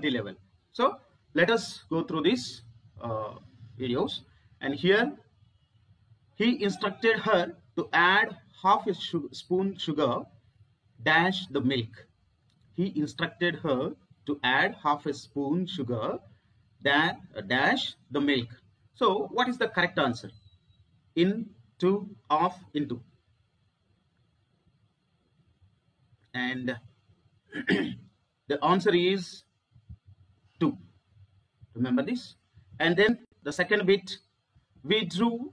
level. So let us go through these videos. And here he instructed her to add half a spoon sugar dash the milk. He instructed her to add half a spoon sugar dash the milk. So what is the correct answer? Into, of, into. And the answer is 2. Remember this. And then the second bit, we drew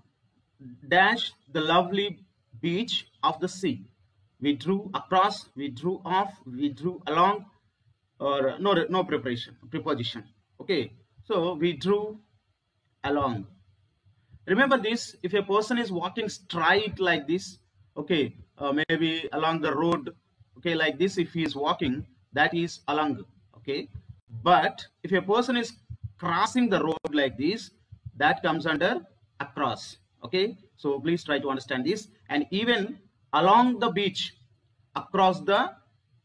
dash the lovely beach of the sea. We drew across, we drew off, we drew along, or no preposition. Okay, so we drew along. Remember this, if a person is walking straight like this, okay, maybe along the road, okay, like this, if he is walking, that is along, okay. But if a person is crossing the road like this, that comes under across, okay. So please try to understand this. And even along the beach, across the,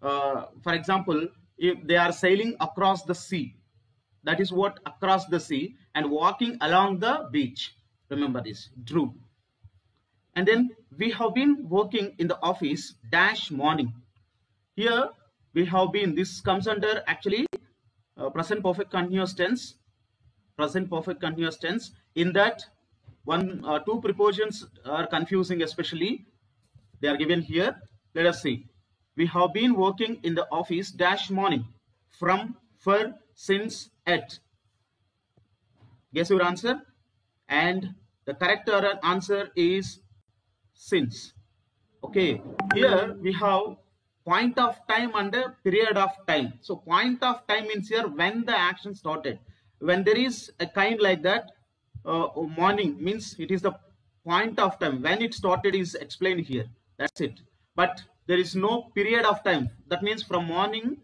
for example, if they are sailing across the sea, that is what across the sea, and walking along the beach. Remember this, drew. And then we have been working in the office dash morning. Here we have been, this comes under actually present perfect continuous tense. Present perfect continuous tense. In that, two prepositions are confusing, especially they are given here. Let us see. We have been working in the office dash morning, from, for, since, at. Guess your answer. And the correct answer is since. Okay, here we have point of time and a period of time. So point of time means here when the action started. When there is a kind like that, morning means it is the point of time. When it started is explained here. That's it. But there is no period of time. That means from morning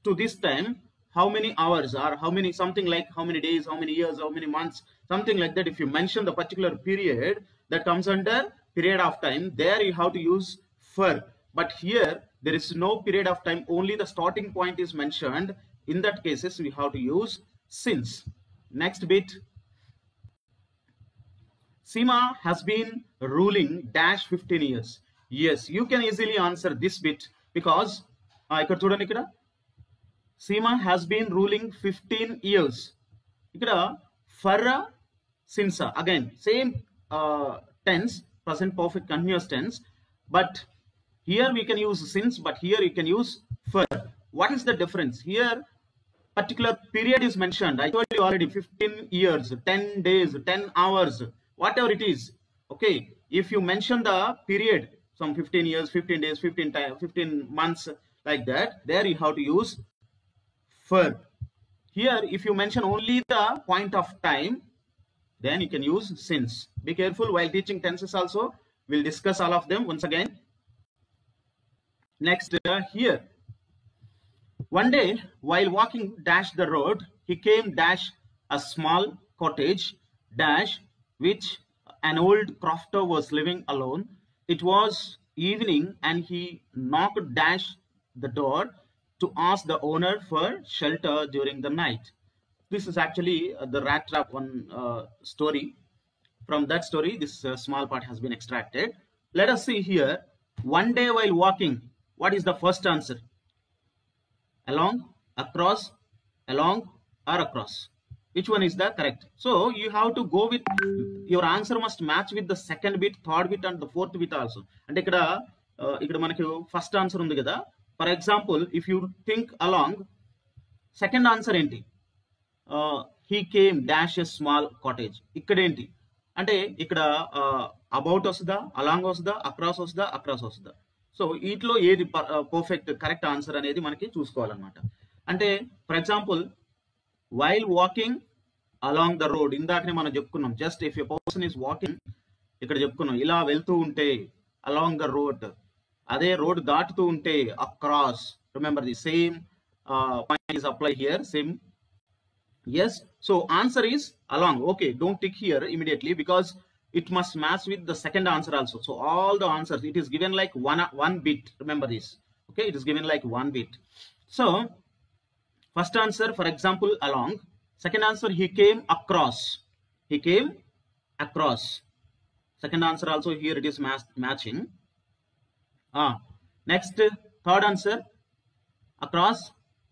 to this time, how many hours, or how many, something like how many days, how many years, how many months, something like that. If you mention the particular period, that comes under period of time. There you have to use for. But here there is no period of time, only the starting point is mentioned. In that cases we have to use since. Next bit. Seema has been ruling dash 15 years. Yes, you can easily answer this bit because Seema has been ruling 15 years. Ikkada for, since, again same tense, present perfect continuous tense, but here we can use since, but here you can use for. What is the difference? Here particular period is mentioned. I told you already, 15 years, 10 days, 10 hours, whatever it is. Okay, if you mention the period, some 15 years, 15 days, 15 months, like that, there you have to use for. Here if you mention only the point of time, then you can use since. Be careful while teaching tenses also. We'll discuss all of them once again. Next, here. One day while walking dash the road, he came dash a small cottage dash which an old crofter was living alone. It was evening and he knocked dash the door to ask the owner for shelter during the night. This is actually the rat trap one story. From that story, this small part has been extracted. Let us see here. One day while walking, what is the first answer? Along, across, along, or across. Which one is the correct? So you have to go with, your answer must match with the second bit, third bit, and the fourth bit also. And ikkada manaki first answer undi kada. For example, if you think along, second answer enti? He came dash a small cottage. Ikkada enti? Ante ikkada about osda, along osda, across osda, across osda. So itlo ఏది perfect correct answer అనేది మనకి చూసుకోవాలన్నమాట. అంటే for example while walking along the road, ఇందాకనే మనం చెప్పుకున్నాం, just if a person is walking, ఇక్కడ చెప్పుకున్నాం ఇలా వెళ్తూ ఉంటే along the road, అదే రోడ్ దాటుతూ ఉంటే across. Remember the same point is apply here, same. Yes, so answer is along. Okay, don't tick here immediately because it must match with the second answer also. So all the answers, it is given like one bit. Remember this. Okay, it is given like one bit. So First answer, for example, along. Second answer, he came across. He came across. Second answer also here it is matching. Next, third answer, across.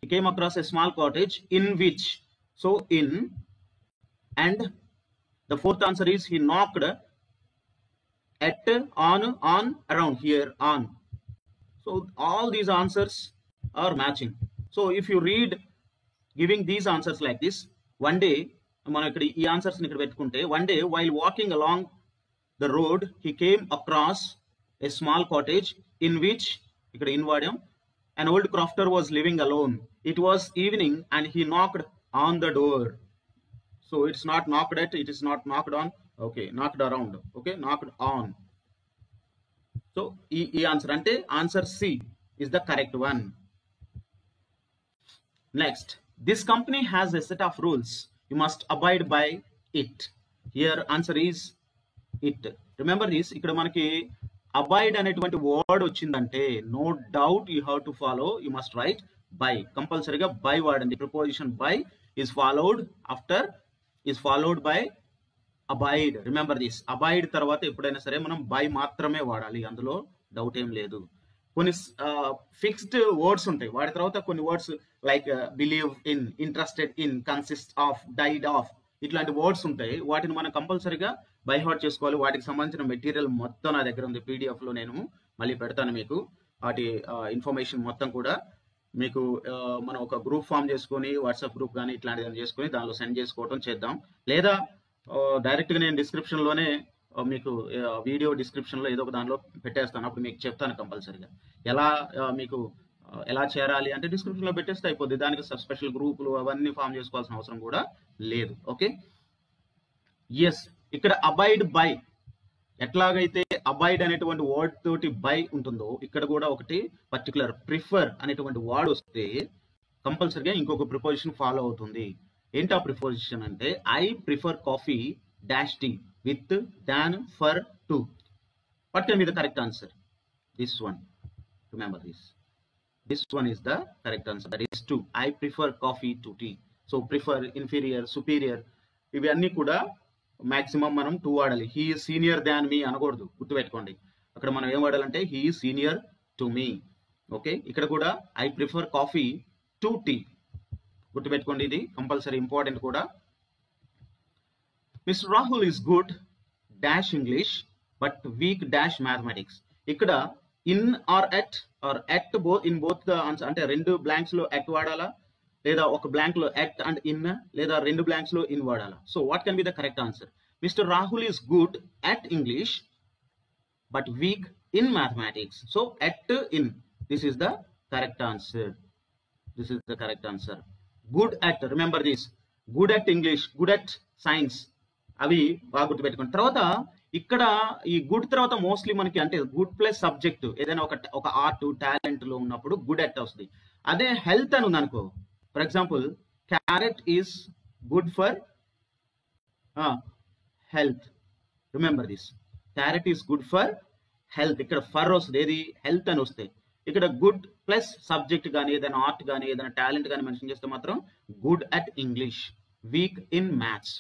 He came across a small cottage in which. So in. And the fourth answer is he knocked at, on, around, here, on. So all these answers are matching. So if you read giving these answers like this, one day, one day while walking along the road, he came across a small cottage in which an old crofter was living alone. It was evening and he knocked on the door. So it's not knocked at, it is not knocked on. Okay, knocked around. Okay, knocked on. So E answer ante answer C is the correct one. Next, this company has a set of rules. You must abide by it. Here answer is it. Remember this, ikkada manaki abide అనేటువంటి word వచ్చిందంటే no doubt you have to follow, you must write by. కంపల్సరీగా by వాడండి. preposition by is followed by abide. Remember this, abide తర్వాత ఎప్పుడైనా సరే మనం by మాత్రమే వాడాలి, అందులో డౌట్ ఏం లేదు. కొన్ని ఫిక్స్డ్ వర్డ్స్ ఉంటాయి, వాటి తర్వాత కొన్ని words like believe in, interested in, consist of, died of, ఇట్లాంటి వర్డ్స్ ఉంటాయి. వాటిని మనం కంపల్సరీగా బై హార్ట్ చేసుకోవాలి. వాటికి సంబంధించిన మెటీరియల్ మొత్తం నా దగ్గర ఉంది, పీడిఎఫ్ లో నేను మళ్ళీ పెడతాను మీకు. వాటి ఇన్ఫర్మేషన్ మొత్తం కూడా మీకు మనం ఒక గ్రూప్ ఫామ్ చేసుకొని, వాట్సాప్ గ్రూప్ కానీ ఇట్లాంటిది చేసుకొని దానిలో సెండ్ చేసుకోవడం చేద్దాం. లేదా డైరెక్ట్ గా నేను డిస్క్రిప్షన్ లోనే మీకు వీడియో డిస్క్రిప్షన్ లో ఏదో ఒక దానిలో పెట్టేస్తాను, అప్పుడు మీకు చెప్తాను కంపల్సరీగా ఎలా చేరాలి అంటే డిస్క్రిప్షన్ లో పెట్టేస్తే అయిపోద్ది. దానికి స్పెషల్ గ్రూపులు అవన్నీ ఫామ్ చేసుకోవాల్సిన అవసరం కూడా లేదు. ఓకే, ఎస్, ఇక్కడ అబైడ్ బై, ఎట్లాగైతే అబైడ్ అనేటువంటి వర్డ్ తోటి బై ఉంటుందో ఇక్కడ కూడా ఒకటి పర్టికులర్ ప్రిఫర్ అనేటువంటి వర్డ్ వస్తే కంపల్సరీగా ఇంకొక ప్రిపోజిషన్ ఫాలో అవుతుంది. ఏంటి ఆ ప్రిపోజిషన్ అంటే I prefer coffee dash tea with, than, for, to. What can be the correct answer? This one. Remember this. This one is the correct answer. That is to. I prefer coffee to tea. So prefer, inferior, superior. ఇవి అన్ని కూడా maximum మనం to వాడాలి. He is senior than me అనకూడదు, గుర్తుపెట్టుకోండి. అక్కడ మనం ఏం వాడాలంటే he is senior to me. Okay, ఇక్కడ కూడా I prefer coffee to tea, గుర్తుపెట్టుకోండి, ఇది కంపల్సరీ ఇంపార్టెంట్ కూడా. Mr. Rahul is good dash English but weak dash mathematics. ఇక్కడ in or at both in both the answer అంటే రెండు blanks లో at వాడాలా, లేదా ఒక బ్లాంక్ లో at and in, లేదా రెండు బ్లాంక్స్ లో in వాడాలా. So what can be the correct answer? Mr. Rahul is good at English but weak in mathematics. So at, in, this is the correct answer. This is the correct answer. Good at, remember this, good at English, good at science, అవి బాగా గుర్తుపెట్టుకోండి. తర్వాత ఇక్కడ ఈ good తర్వాత mostly మనకి అంటే good plus subject ఏదైనా ఒక ఆర్ట్ టాలెంట్ లో ఉన్నప్పుడు గుడ్ అట్ వస్తుంది. అదే హెల్త్ అని ఉంది అనుకో, for example carrot is good for health. Remember this, carrot is good for health. ఇక్కడ ఫర్ వస్తుంది, ఏది హెల్త్ అని వస్తే. ఇక్కడ గుడ్ ప్లస్ సబ్జెక్ట్ కానీ ఏదైనా ఆర్ట్ కానీ ఏదైనా టాలెంట్ కానీ మెన్షన్ చేస్తే మాత్రం good at English, weak in maths.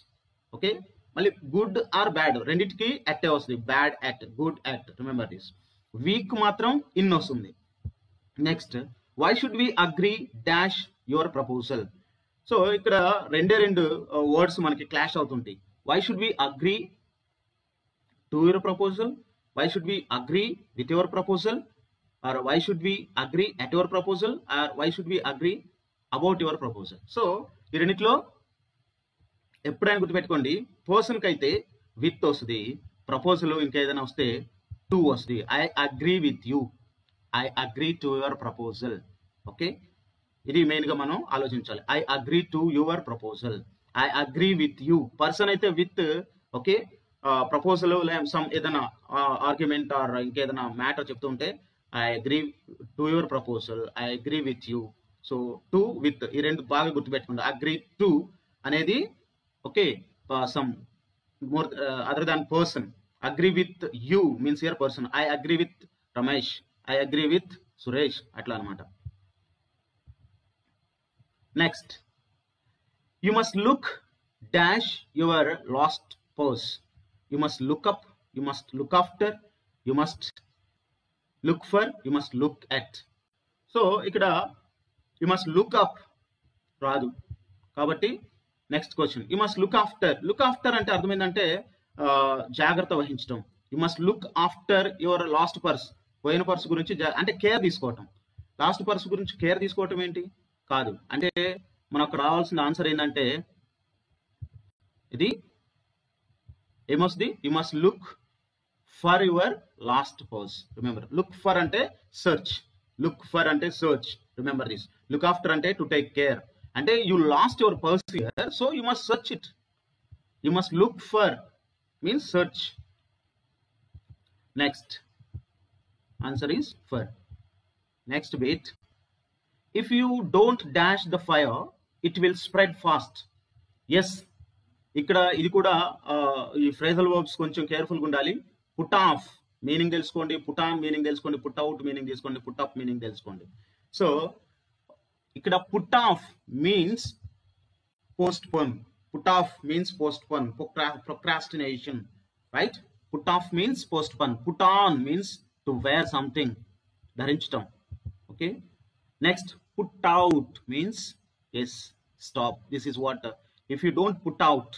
Okay, మళ్ళీ గుడ్ ఆర్ బ్యాడ్ రెండింటికి అట్టే వస్తుంది, bad at, good at. Remember this. Weak మాత్రం ఇన్ వస్తుంది. Next, why should we agree dash your proposal. So ఇక్కడ రెండు వర్డ్స్ మనకి క్లాష్ అవుతుంటాయి. Why should we agree to your proposal, why should we agree with your proposal, or why should we agree at your proposal, or why should we agree about your proposal. So ఈ రెండిట్లో ఎప్పుడైనా గుర్తుపెట్టుకోండి, పర్సన్కి అయితే with వస్తుంది, proposal ఇంకేదైనా వస్తే to వస్తుంది. I agree with you, I agree to your proposal. Okay, ఇది మెయిన్ గా మనం ఆలోచించాలి. I agree to your proposal, I agree with you. Person అయితే విత్, ఓకే, ప్రపోజల్ సమ్ ఏదైనా ఆర్గ్యుమెంట్ ఆర్ ఇంకేదైనా మ్యాటర్ చెప్తూ ఉంటే I agree to your proposal, I agree with you. So to with ఈ రెండు బాగా గుర్తుపెట్టుకోండి. అగ్రీ టు అనేది okay, some more other than person. Agree with you means your person. I agree with Ramesh, I agree with Suresh, అట్లా అనమాట. Next, you must look dash your lost purse. You must look up, you must look after, you must look for, you must look at. So ఇక్కడ you must look up రాదు కాబట్టి next question, you must look after. Look after అంటే అర్థం ఏంటంటే జాగ్రత్త వహించడం. You must look after your last purse. పోయిన purse గురించి అంటే కేర్ తీసుకోవటం. లాస్ట్ పర్స్ గురించి కేర్ తీసుకోవటం ఏంటి కాదు. అంటే మనకు రావాల్సిన ఆన్సర్ ఏంటంటే ఇది ఏమొస్తుంది, you must look for your last purse. Remember, look for అంటే సెర్చ్, లుక్ ఫర్ అంటే search. Remember this. Look after అంటే టు టేక్ కేర్. అంటే you lost your purse here, so you must search it. You must look for means search. Next answer is for. Next bit, if you don't dash the fire it will spread fast. Yes, ఇక్కడ ఇది కూడా ఈ phrasal verbs కొంచెం careful గా ఉండాలి. Put off meaning తెలుసుకోండి, put on meaning తెలుసుకోండి, put out meaning తెలుసుకోండి, పుట్ అప్ మీనింగ్ తెలుసుకోండి. సో ఇక్కడ put off means postpone. Put off means postpone, procrastination, right? Put off means postpone. Put on means to wear something, ధరించటం. Okay, next put out means is stop. This is what if you don't put out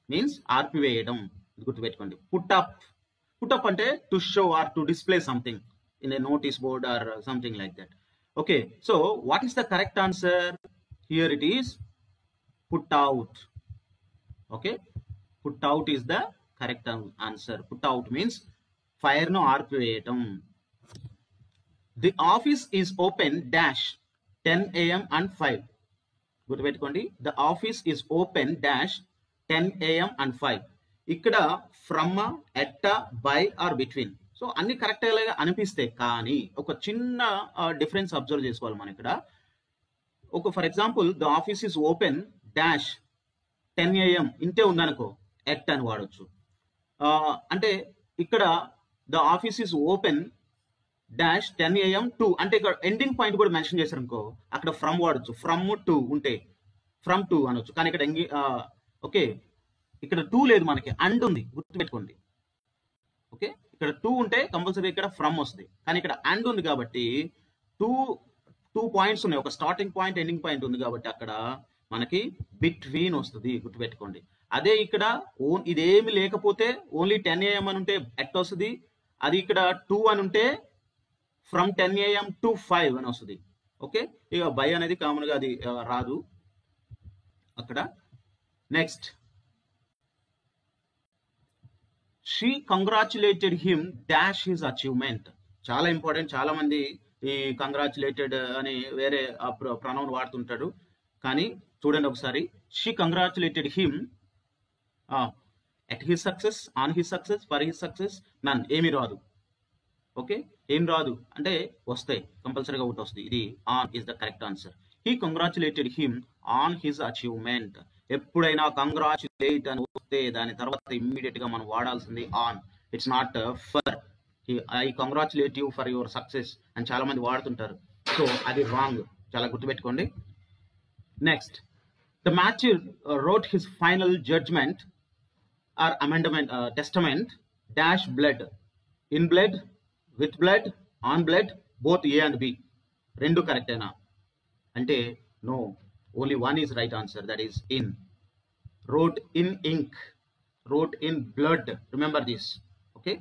means ఆర్పివేయడం. ఇది గుర్తుపెట్టుకోండి. Put up, put up అంటే to show are to display something in a notice board or something like that. Okay, so what is the correct answer? Here it is put out. Okay, put out is the correct answer. Put out means fire no arpiveyatam. The office is open dash 10 a.m. and 5. Good పెట్టుకోండి. The office is open dash 10 a.m. and 5. ఇక్కడ from, at, by or between. So అన్ని correct అయ్యేలాగా అనిపిస్తే కానీ ఒక చిన్న difference observe చేసుకోవాలి మనం ఇక్కడ. ఒక for example the office is open dash 10 AM ఇంతే ఉందనుకో, ఎట్ అని వాడచ్చు. అంటే ఇక్కడ the office is open dash 10 AM to, అంటే ఇక్కడ ఎండింగ్ పాయింట్ కూడా మెన్షన్ చేశారు అనుకో, అక్కడ ఫ్రమ్ వాడచ్చు. ఫ్రమ్ టు ఉంటే ఫ్రమ్ టు అనొచ్చు. కానీ ఇక్కడ ఓకే, ఇక్కడ టూ లేదు మనకి, అండ్ ఉంది, గుర్తుపెట్టుకోండి. ఓకే, ఇక్కడ టూ ఉంటే కంపల్సరీ ఇక్కడ ఫ్రమ్ వస్తుంది, కానీ ఇక్కడ అండ్ ఉంది కాబట్టి టూ పాయింట్స్ ఉన్నాయి. ఒక స్టార్టింగ్ పాయింట్, ఎండింగ్ పాయింట్ ఉంది కాబట్టి అక్కడ మనకి బిట్వీన్ వస్తుంది, గుర్తుపెట్టుకోండి. అదే ఇక్కడ ఇదేమి లేకపోతే ఓన్లీ 10 AM అని ఉంటే ఎట్ వస్తుంది. అది ఇక్కడ 2 అని ఉంటే ఫ్రమ్ 10 AM to 5 అని వస్తుంది. ఓకే, ఇక బై అనేది కామన్ గా అది రాదు అక్కడ. Next, she congratulated him dash his achievement. చాలా ఇంపార్టెంట్. చాలా మంది ఈ కంగ్రాచులేటెడ్ అని వేరే ప్రొనౌన్ వాడుతుంటాడు, కానీ చూడండి ఒకసారి. she congratulated him at his success, on his success, for his success. none, ఏమి రాదు. ఓకే, ఏం రాదు అంటే వస్తాయి, కంపల్సరీగా ఒకటి వస్తుంది. ఇది on is the correct answer. he congratulated him on his achievement. ఎప్పుడైనా కంగ్రాచులేట్ అని వస్తే దాని తర్వాత ఇమ్మీడియట్ గా మనం వాడాల్సింది on. It's not for. I congratulate you for your success అని చాలా మంది వాడుతుంటారు, సో అది రాంగ్, చాలా గుర్తుపెట్టుకోండి. Next, the Matthew wrote his final judgment or amendment, testament dash blood, in blood, with blood, on blood, both A and B. రెండు correct అయినా అంటే no, only one is right answer, that is in. Wrote in ink, wrote in blood, remember this. Okay,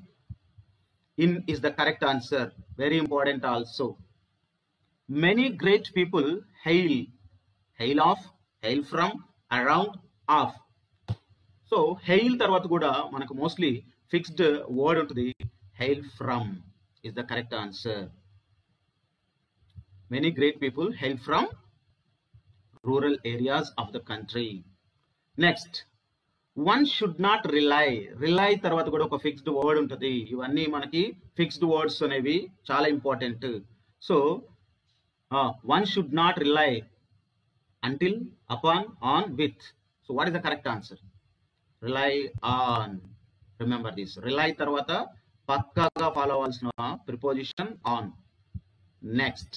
in is the correct answer, very important also. Many great people hail, hail of, hail from, around, of. So hail తర్వాత కూడా మనకు mostly fixed word ఉంటుంది, hail from is the correct answer. Many great people hail from rural areas of the country. Next, one should not rely. Rely తర్వాత కూడా ఒక fixed word ఉంటుంది. ఇవన్నీ మనకి ఫిక్స్డ్ వర్డ్స్ అనేవి చాలా important. So one should not rely until, upon, on, with. So what is the correct answer? Rely on. Remember this. Rely తర్వాత పక్కాగా ఫాలో అవ్వాల్సిన preposition on. Next,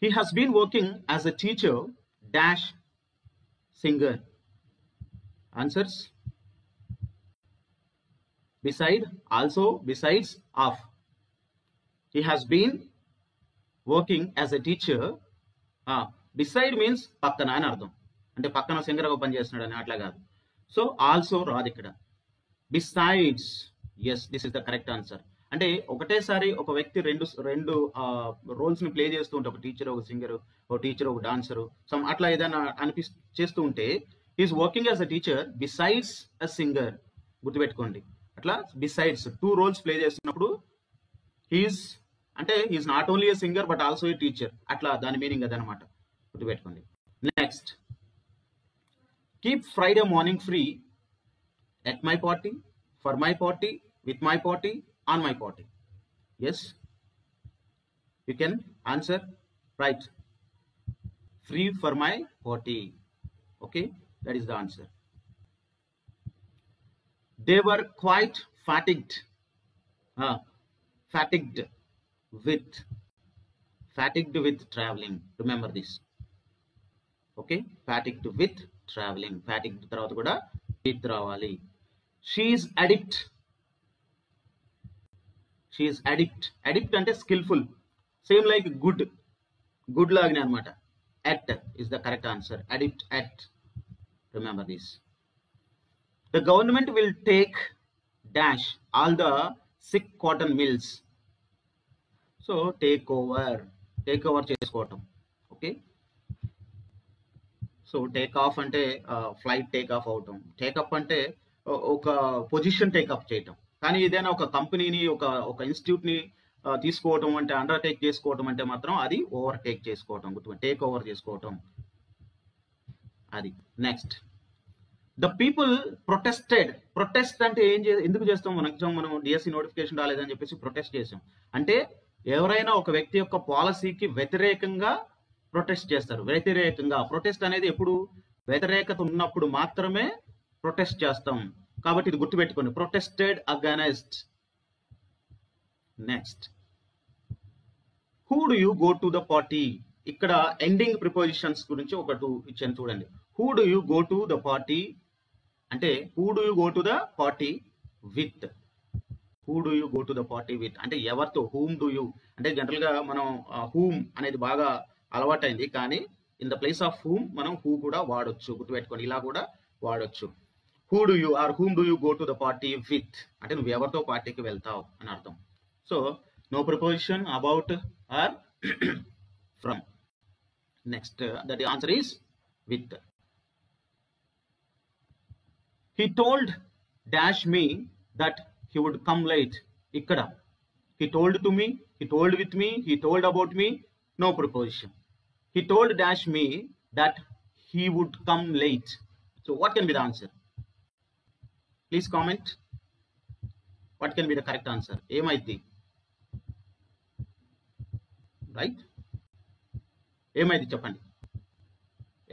He has been working as a teacher dash singer. Answers: beside, also, besides, of. He has been working as a teacher. Beside means పక్కన అని అర్థం, అంటే పక్కన singer గా పనిచేస్తున్నాడు అని అట్లా కాదు. సో ఆల్సో రాదు ఇక్కడ. Besides, yes, this is the correct answer. అంటే ఒకటేసారి ఒక వ్యక్తి రెండు రోల్స్ ని ప్లే చేస్తూ ఉంటే, ఒక టీచర్, ఒక సింగర్, ఒక టీచర్, ఒక డాన్సర్, సమ్ అట్లా ఏదైనా చేస్తూ ఉంటే is working as a teacher besides a singer. గుర్తుపెట్టుకోండి, అట్లా బిసైడ్స్ 2 రోల్స్ ప్లే చేస్తున్నప్పుడు హీస్ అంటే he's not only A singer but also a teacher, అట్లా దాని మీనింగ్ అదనమాట. గుర్తుపెట్టుకోండి. Next, keep Friday morning free at my party, for my party, with my party, on my party. Yes, you can answer right. Free for my party. Okay, that is the answer. They were quite fatigued with traveling. Remember this. Okay, fatigued with traveling. Fatigued తర్వాత కూడా with రావాలి. She is addict. Addict అంటే skillful, same like good లాగానే అన్నమాట. At is the correct answer. Addict at. Remember this. The government will take dash all the sick cotton mills. So take over చేసుకోవటం. Okay, so take off అంటే flight take off అవటం, take up అంటే ఒక position take up చేయటం. కానీ ఏదైనా ఒక కంపెనీని, ఒక ఇన్స్టిట్యూట్ ని తీసుకోవటం అంటే, అండర్టేక్ చేసుకోవటం అంటే మాత్రం అది ఓవర్టేక్ చేసుకోవటం, టేక్ ఓవర్ చేసుకోవటం, అది. Next, the people protested. Protest అంటే ఎందుకు చేస్తాం? మనం డిఎస్సి నోటిఫికేషన్ రాలేదని చెప్పేసి ప్రొటెస్ట్ చేసాం. అంటే ఎవరైనా ఒక వ్యక్తి యొక్క పాలసీకి వ్యతిరేకంగా ప్రొటెస్ట్ చేస్తారు. ప్రొటెస్ట్ అనేది ఎప్పుడు వ్యతిరేకత ఉన్నప్పుడు మాత్రమే ప్రొటెస్ట్ చేస్తాం. కాబట్టి ఇది గుర్తుపెట్టుకోండి, protested against. Next, who do you go to the party. ఇక్కడ ఎండింగ్ ప్రిపోజిషన్స్ గురించి ఒక 2 ఇచ్చాను చూడండి. Who do you go to the party అంటే, who do you go to the party with. Who do you go to the party with అంటే ఎవరితో. Whom do you అంటే general గా మనం హూమ్ అనేది బాగా అలవాటైంది, కానీ in the place of whom మనం హూ కూడా వాడొచ్చు. గుర్తుపెట్టుకోండి, ఇలా కూడా వాడొచ్చు. Who do you or whom do you go to the party with అంటే నువ్వు ఎవరితో పార్టీకి వెళ్తావు అని అర్థం. So no preposition about or from. Next, that answer is with. He told dash me that he would come late. ఇక్కడ he told to me, he told with me, he told about me, no preposition. He told dash me that he would come late. So what can be the answer? Please comment. What can be the correct answer? ఏమైంది? Right, ఏమైంది చెప్పండి,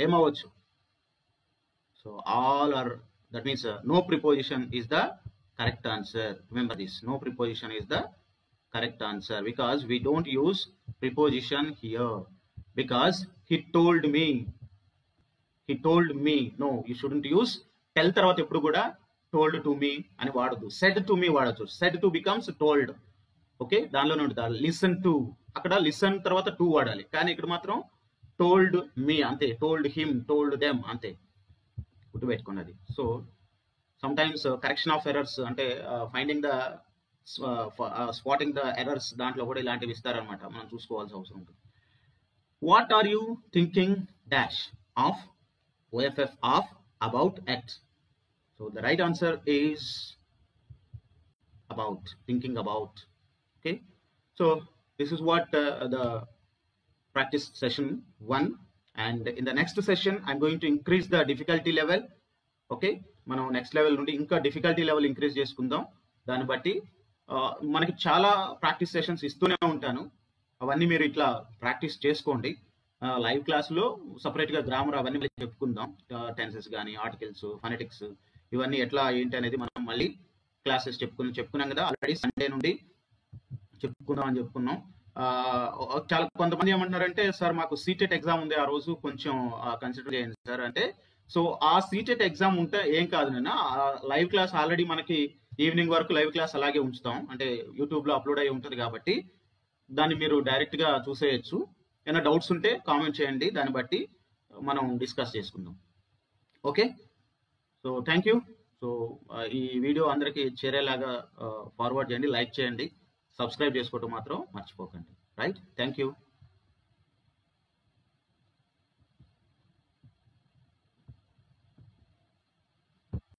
ఏమవచ్చు? So all are, that means no preposition is the correct answer. Remember this, no preposition is the correct answer because we don't use preposition here. Because he told me, no, you shouldn't use tell తర్వాత ఎప్పుడు కూడా told to me అని వాడదు. said to me వాడచ్చు. said to becomes told. Okay, దానిలోనే ఉంటుంది. listen to, అక్కడ listen తర్వాత to వాడాలి, కానీ ఇక్కడ మాత్రం told me అంతే, told him, told them అంతే. గుర్తుపెట్టుకున్నది. So sometimes correction of errors అంటే finding the spotting the errors, దాంట్లో కూడా ఇలాంటివి ఇస్తారనమాట, మనం చూసుకోవాల్సిన అవసరం ఉంటుంది. What are you thinking dash off, OFF off, about, at. So the right answer is about, thinking about. Okay, so this is what the practice session 1, and in the next session I'm going to increase the difficulty level. Okay, మనం next level నుండి ఇంకా difficulty level increase చేసుకుందాం. దాన్ని బట్టి మనకి చాలా practice sessions ఇస్తూనే ఉంటాను, అవన్నీ మీరు ఇట్లా ప్రాక్టీస్ చేసుకోండి. లైవ్ క్లాస్లో సపరేట్గా గ్రామర్ అవన్నీ మళ్ళీ చెప్పుకుందాం, టెన్సెస్ కానీ, ఆర్టికల్స్, ఫనెటిక్స్, ఇవన్నీ ఎట్లా ఏంటి అనేది మనం మళ్ళీ క్లాసెస్ చెప్పుకున్నాం కదా. ఆల్రెడీ సండే నుండి చెప్పుకుందాం అని చెప్పుకున్నాం. చాలా కొంతమంది ఏమంటున్నారంటే, సార్ మాకు సీటెట్ ఎగ్జామ్ ఉంది ఆ రోజు, కొంచెం కన్సిడర్ చేయండి సార్ అంటే. సో ఆ సీటెట్ ఎగ్జామ్ ఉంటే ఏం కాదు నాన్న, లైవ్ క్లాస్ ఆల్రెడీ మనకి ఈవినింగ్ వరకు లైవ్ క్లాస్ అలాగే ఉంచుతాం, అంటే యూట్యూబ్లో అప్లోడ్ అయి ఉంటుంది కాబట్టి దాన్ని మీరు డైరెక్ట్గా చూసేయచ్చు. ఏమైనా డౌట్స్ ఉంటే కామెంట్ చేయండి, దాన్ని బట్టి మనం డిస్కస్ చేసుకుందాం. Okay, so thank you. So ఈ వీడియో అందరికీ చేరేలాగా ఫార్వర్డ్ చేయండి, లైక్ చేయండి, సబ్స్క్రైబ్ చేసుకోవటం మాత్రం మర్చిపోకండి. Right, thank you.